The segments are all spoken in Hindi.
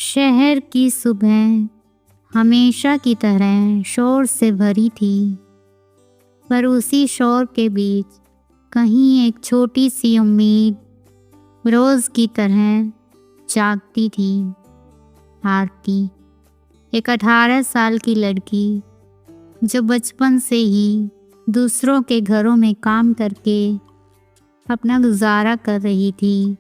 शहर की सुबह हमेशा की तरह शोर से भरी थी, पर उसी शोर के बीच कहीं एक छोटी सी उम्मीद रोज की तरह जागती थी। आरती, एक 18 साल की लड़की जो बचपन से ही दूसरों के घरों में काम करके अपना गुजारा कर रही थी।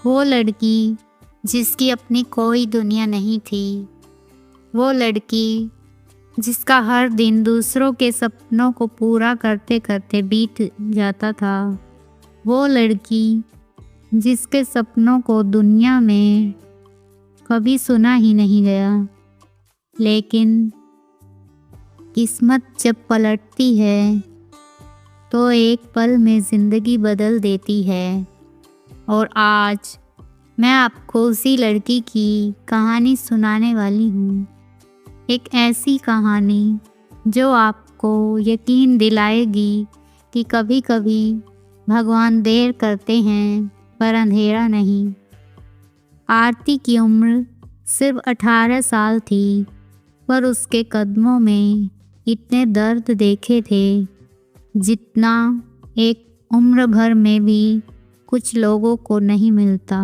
वो लड़की जिसकी अपनी कोई दुनिया नहीं थी, वो लड़की जिसका हर दिन दूसरों के सपनों को पूरा करते करते बीत जाता था, वो लड़की जिसके सपनों को दुनिया में कभी सुना ही नहीं गया। लेकिन किस्मत जब पलटती है तो एक पल में ज़िंदगी बदल देती है। और आज मैं आपको उसी लड़की की कहानी सुनाने वाली हूँ। एक ऐसी कहानी जो आपको यकीन दिलाएगी कि कभी कभी भगवान देर करते हैं पर अंधेरा नहीं। आरती की उम्र सिर्फ 18 साल थी, पर उसके कदमों में इतने दर्द देखे थे जितना एक उम्र भर में भी कुछ लोगों को नहीं मिलता।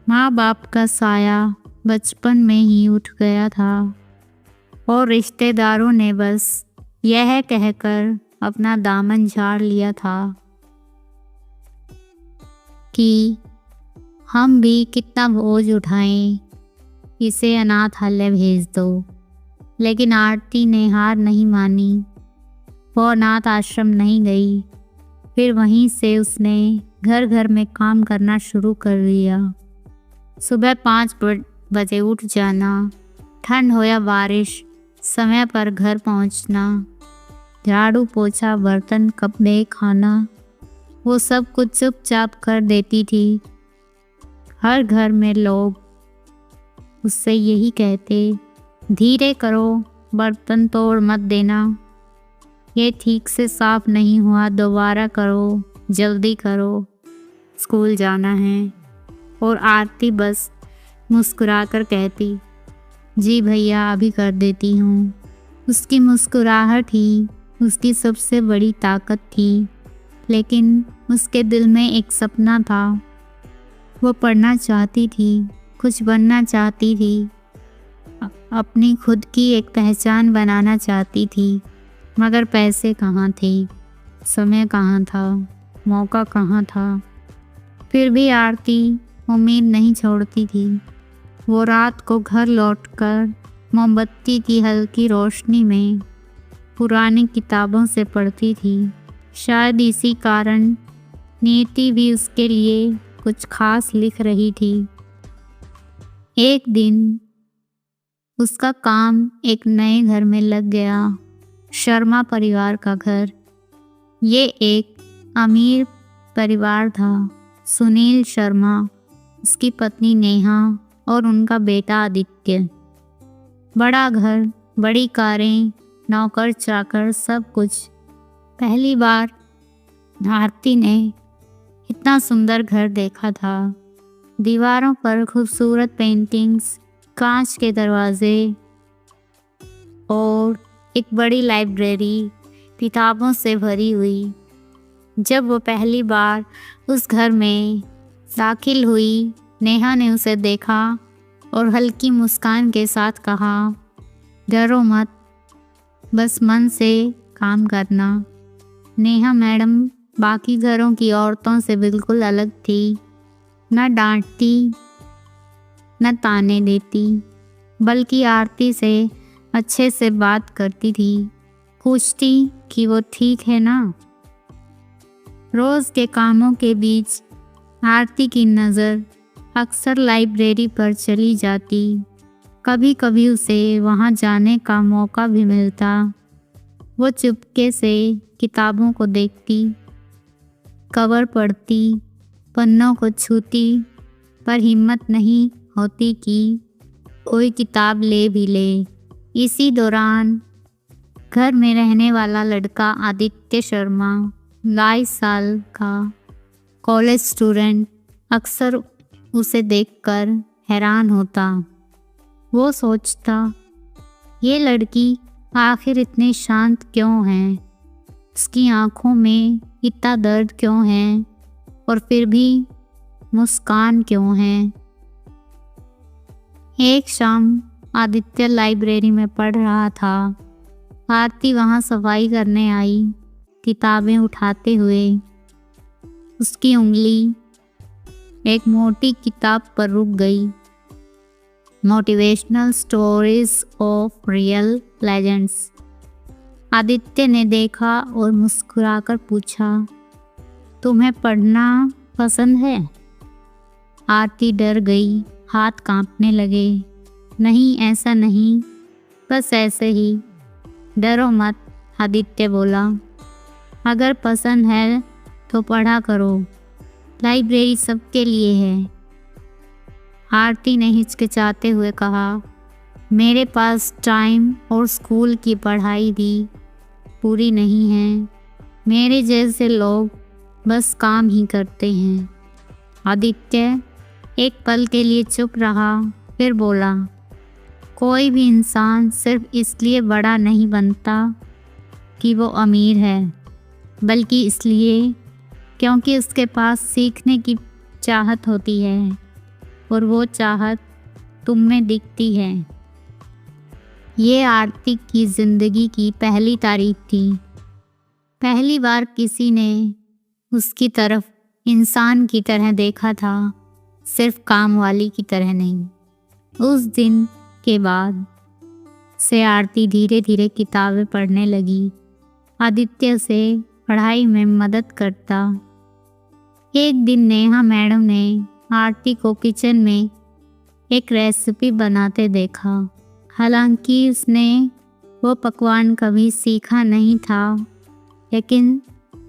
माँ बाप का साया बचपन में ही उठ गया था और रिश्तेदारों ने बस यह कहकर अपना दामन झाड़ लिया था कि हम भी कितना बोझ उठाएं, इसे अनाथालय भेज दो। लेकिन आरती ने हार नहीं मानी। वो अनाथ आश्रम नहीं गई। फिर वहीं से उसने घर घर में काम करना शुरू कर दिया। सुबह 5 बजे उठ जाना, ठंड हो या बारिश, समय पर घर पहुंचना, झाड़ू पोछा, बर्तन, कपड़े, खाना, वो सब कुछ चुपचाप कर देती थी। हर घर में लोग उससे यही कहते, धीरे करो, बर्तन तोड़ मत देना, ये ठीक से साफ नहीं हुआ, दोबारा करो, जल्दी करो, स्कूल जाना है। और आरती बस मुस्कुराकर कहती, जी भैया, अभी कर देती हूँ। उसकी मुस्कुराहट ही उसकी सबसे बड़ी ताकत थी। लेकिन उसके दिल में एक सपना था। वो पढ़ना चाहती थी, कुछ बनना चाहती थी, अपनी खुद की एक पहचान बनाना चाहती थी। मगर पैसे कहाँ थे, समय कहाँ था, मौका कहाँ था। फिर भी आरती उम्मीद नहीं छोड़ती थी। वो रात को घर लौटकर मोमबत्ती की हल्की रोशनी में पुरानी किताबों से पढ़ती थी। शायद इसी कारण नीति भी उसके लिए कुछ खास लिख रही थी। एक दिन उसका काम एक नए घर में लग गया, शर्मा परिवार का घर। ये एक अमीर परिवार था। सुनील शर्मा, उसकी पत्नी नेहा और उनका बेटा आदित्य। बड़ा घर, बड़ी कारें, नौकर चाकर, सब कुछ। पहली बार आरती ने इतना सुंदर घर देखा था। दीवारों पर खूबसूरत पेंटिंग्स, कांच के दरवाजे और एक बड़ी लाइब्रेरी किताबों से भरी हुई। जब वो पहली बार उस घर में दाखिल हुई, नेहा ने उसे देखा और हल्की मुस्कान के साथ कहा, डरो मत, बस मन से काम करना। नेहा मैडम बाकी घरों की औरतों से बिल्कुल अलग थी। न डांटती, न ताने देती, बल्कि आरती से अच्छे से बात करती थी, पूछती कि वो ठीक है ना। रोज़ के कामों के बीच आरती की नज़र अक्सर लाइब्रेरी पर चली जाती। कभी कभी उसे वहाँ जाने का मौका भी मिलता। वो चुपके से किताबों को देखती, कवर पढ़ती, पन्नों को छूती, पर हिम्मत नहीं होती कि कोई किताब ले भी ले। इसी दौरान घर में रहने वाला लड़का आदित्य शर्मा, 22 साल का कॉलेज स्टूडेंट, अक्सर उसे देखकर हैरान होता। वो सोचता, ये लड़की आखिर इतनी शांत क्यों है, उसकी आंखों में इतना दर्द क्यों है और फिर भी मुस्कान क्यों है। एक शाम आदित्य लाइब्रेरी में पढ़ रहा था। आरती वहाँ सफाई करने आई, किताबें उठाते हुए। उसकी उंगली एक मोटी किताब पर रुक गई, motivational stories of real legends. Aditya ने देखा और मुस्कुराकर पूछा, तुम्हें पढ़ना पसंद है? आरती डर गई, हाथ कांपने लगे। नहीं, ऐसा नहीं, बस ऐसे ही। डरो मत, आदित्य बोला। अगर पसंद है तो पढ़ा करो, लाइब्रेरी सबके लिए है। आरती ने हिचकिचाते हुए कहा, मेरे पास टाइम और स्कूल की पढ़ाई भी पूरी नहीं है। मेरे जैसे लोग बस काम ही करते हैं। आदित्य एक पल के लिए चुप रहा, फिर बोला, कोई भी इंसान सिर्फ इसलिए बड़ा नहीं बनता कि वो अमीर है, बल्कि इसलिए क्योंकि उसके पास सीखने की चाहत होती है और वो चाहत तुम में दिखती है। ये आरती की ज़िंदगी की पहली तारीफ थी। पहली बार किसी ने उसकी तरफ इंसान की तरह देखा था, सिर्फ काम वाली की तरह नहीं। उस दिन के बाद से आरती धीरे धीरे किताबें पढ़ने लगी, आदित्य से पढ़ाई में मदद करता। एक दिन नेहा मैडम ने आरती को किचन में एक रेसिपी बनाते देखा। हालांकि उसने वो पकवान कभी सीखा नहीं था, लेकिन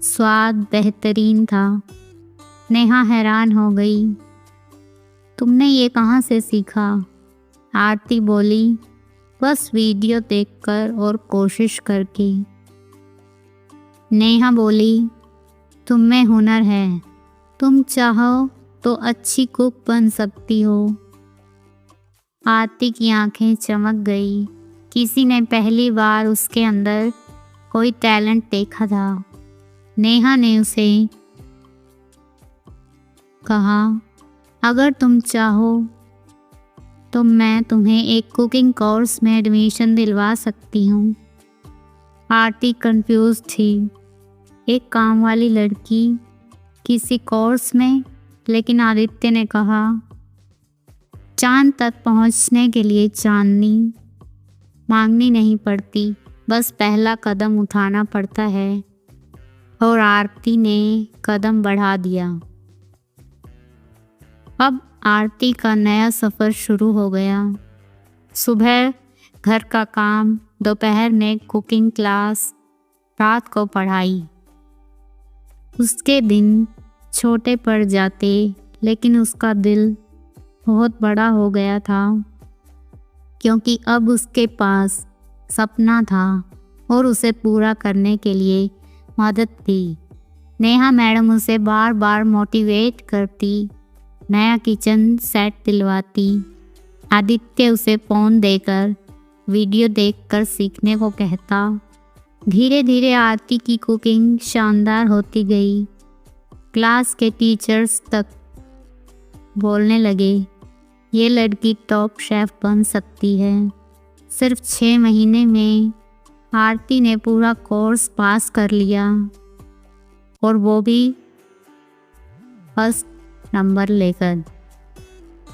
स्वाद बेहतरीन था। नेहा हैरान हो गई, तुमने ये कहाँ से सीखा? आरती बोली, बस वीडियो देखकर और कोशिश करके। नेहा बोली, तुम में हुनर है, तुम चाहो तो अच्छी कुक बन सकती हो। आरती की आंखें चमक गई। किसी ने पहली बार उसके अंदर कोई टैलेंट देखा था। नेहा ने उसे कहा, अगर तुम चाहो तो मैं तुम्हें एक कुकिंग कोर्स में एडमिशन दिलवा सकती हूँ। आरती कंफ्यूज थी, एक काम वाली लड़की किसी कोर्स में, लेकिन आदित्य ने कहा, चांद तक पहुँचने के लिए चांदनी मांगनी नहीं पड़ती, बस पहला कदम उठाना पड़ता है। और आरती ने कदम बढ़ा दिया। अब आरती का नया सफ़र शुरू हो गया। सुबह घर का काम, दोपहर में कुकिंग क्लास, रात को पढ़ाई। उसके दिन छोटे पड़ जाते, लेकिन उसका दिल बहुत बड़ा हो गया था, क्योंकि अब उसके पास सपना था और उसे पूरा करने के लिए मदद थी। नेहा मैडम उसे बार बार मोटिवेट करती, नया किचन सेट दिलवाती। आदित्य उसे फ़ोन देकर वीडियो देखकर सीखने को कहता। धीरे धीरे आरती की कुकिंग शानदार होती गई। क्लास के टीचर्स तक बोलने लगे, ये लड़की टॉप शेफ़ बन सकती है। सिर्फ 6 महीने में आरती ने पूरा कोर्स पास कर लिया, और वो भी फर्स्ट नंबर लेकर।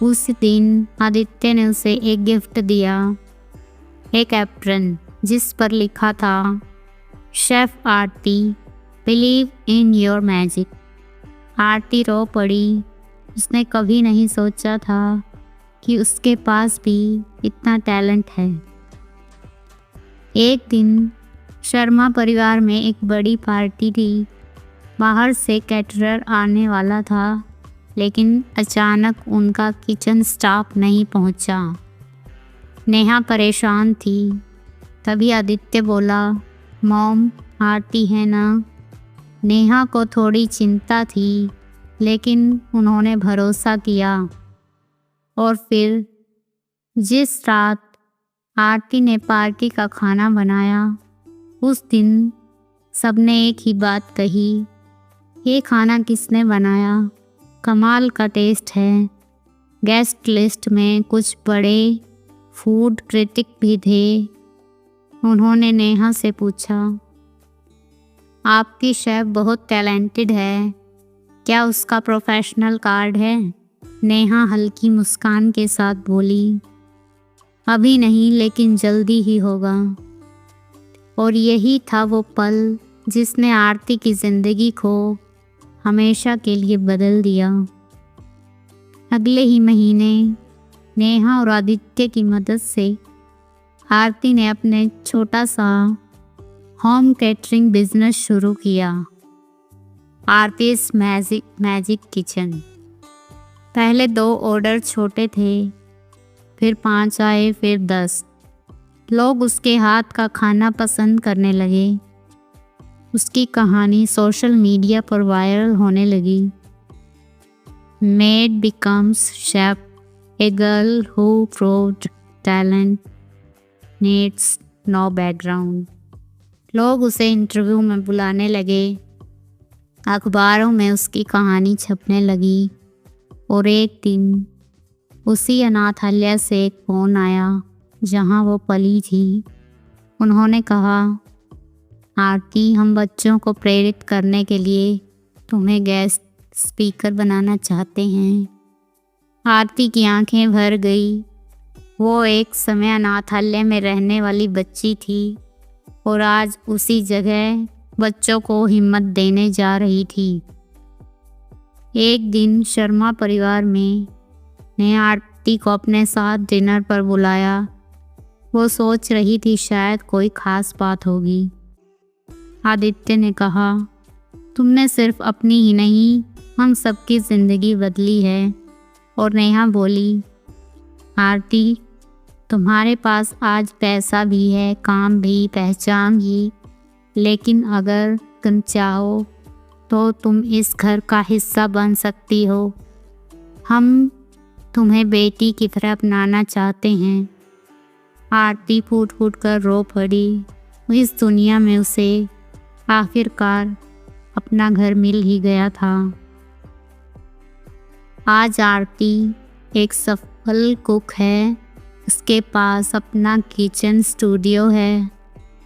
उस दिन आदित्य ने उसे एक गिफ्ट दिया, एक एप्रन जिस पर लिखा था, chef Aarti, believe in your magic. Aarti रो पड़ी। उसने कभी नहीं सोचा था कि उसके पास भी इतना टैलेंट है। एक दिन शर्मा परिवार में एक बड़ी पार्टी थी। बाहर से कैटरर आने वाला था, लेकिन अचानक उनका किचन स्टाफ नहीं पहुंचा। नेहा परेशान थी। तभी आदित्य बोला, मॉम, आरती है ना? नेहा को थोड़ी चिंता थी, लेकिन उन्होंने भरोसा किया और फिर जिस रात आरती ने पार्टी का खाना बनाया, उस दिन सबने एक ही बात कही, ये खाना किसने बनाया? कमाल का टेस्ट है। गेस्ट लिस्ट में कुछ बड़े फूड क्रिटिक भी थे। उन्होंने नेहा से पूछा, आपकी शेफ बहुत टैलेंटेड है, क्या उसका प्रोफेशनल कार्ड है? नेहा हल्की मुस्कान के साथ बोली, अभी नहीं, लेकिन जल्दी ही होगा। और यही था वो पल जिसने आरती की ज़िंदगी को हमेशा के लिए बदल दिया। अगले ही महीने नेहा और आदित्य की मदद से आरती ने अपने छोटा सा होम कैटरिंग बिजनेस शुरू किया, आरतीज मैजिक किचन। पहले 2 ऑर्डर छोटे थे, फिर 5 आए, फिर 10। लोग उसके हाथ का खाना पसंद करने लगे। उसकी कहानी सोशल मीडिया पर वायरल होने लगी। Maid becomes chef, a girl who proved talent needs no background. लोग उसे इंटरव्यू में बुलाने लगे, अखबारों में उसकी कहानी छपने लगी। और एक दिन उसी अनाथालय से एक फ़ोन आया जहां वो पली थी। उन्होंने कहा, आरती, हम बच्चों को प्रेरित करने के लिए तुम्हें गेस्ट स्पीकर बनाना चाहते हैं। आरती की आंखें भर गई। वो एक समय अनाथालय में रहने वाली बच्ची थी और आज उसी जगह बच्चों को हिम्मत देने जा रही थी। एक दिन शर्मा परिवार ने आरती को अपने साथ डिनर पर बुलाया। वो सोच रही थी शायद कोई खास बात होगी। आदित्य ने कहा, तुमने सिर्फ अपनी ही नहीं, हम सबकी ज़िंदगी बदली है। और नेहा बोली, आरती, तुम्हारे पास आज पैसा भी है, काम भी, पहचान भी, लेकिन अगर तुम चाहो तो तुम इस घर का हिस्सा बन सकती हो। हम तुम्हें बेटी की तरह अपनाना चाहते हैं। आरती फूट फूट कर रो पड़ी। इस दुनिया में उसे आखिरकार अपना घर मिल ही गया था। आज आरती एक सफल कुक है। उसके पास अपना किचन स्टूडियो है,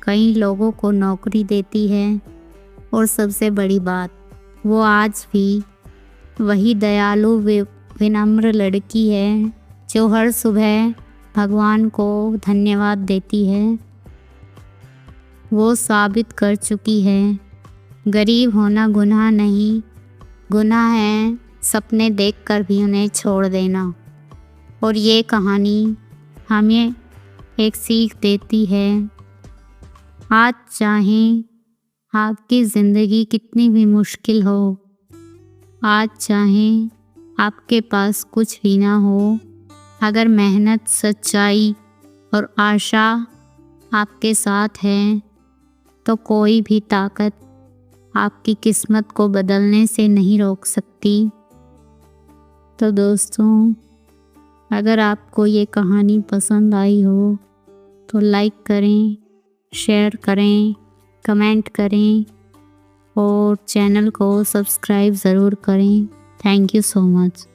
कई लोगों को नौकरी देती है और सबसे बड़ी बात, वो आज भी वही दयालु विनम्र लड़की है जो हर सुबह भगवान को धन्यवाद देती है। वो साबित कर चुकी है, गरीब होना गुनाह नहीं, गुनाह है सपने देखकर भी उन्हें छोड़ देना। और ये कहानी हमें एक सीख देती है, आज चाहे आपकी ज़िंदगी कितनी भी मुश्किल हो, आज चाहे आपके पास कुछ भी ना हो, अगर मेहनत, सच्चाई और आशा आपके साथ है तो कोई भी ताकत आपकी किस्मत को बदलने से नहीं रोक सकती। तो दोस्तों, अगर आपको ये कहानी पसंद आई हो तो लाइक करें, शेयर करें, कमेंट करें और चैनल को सब्सक्राइब ज़रूर करें। Thank you so much.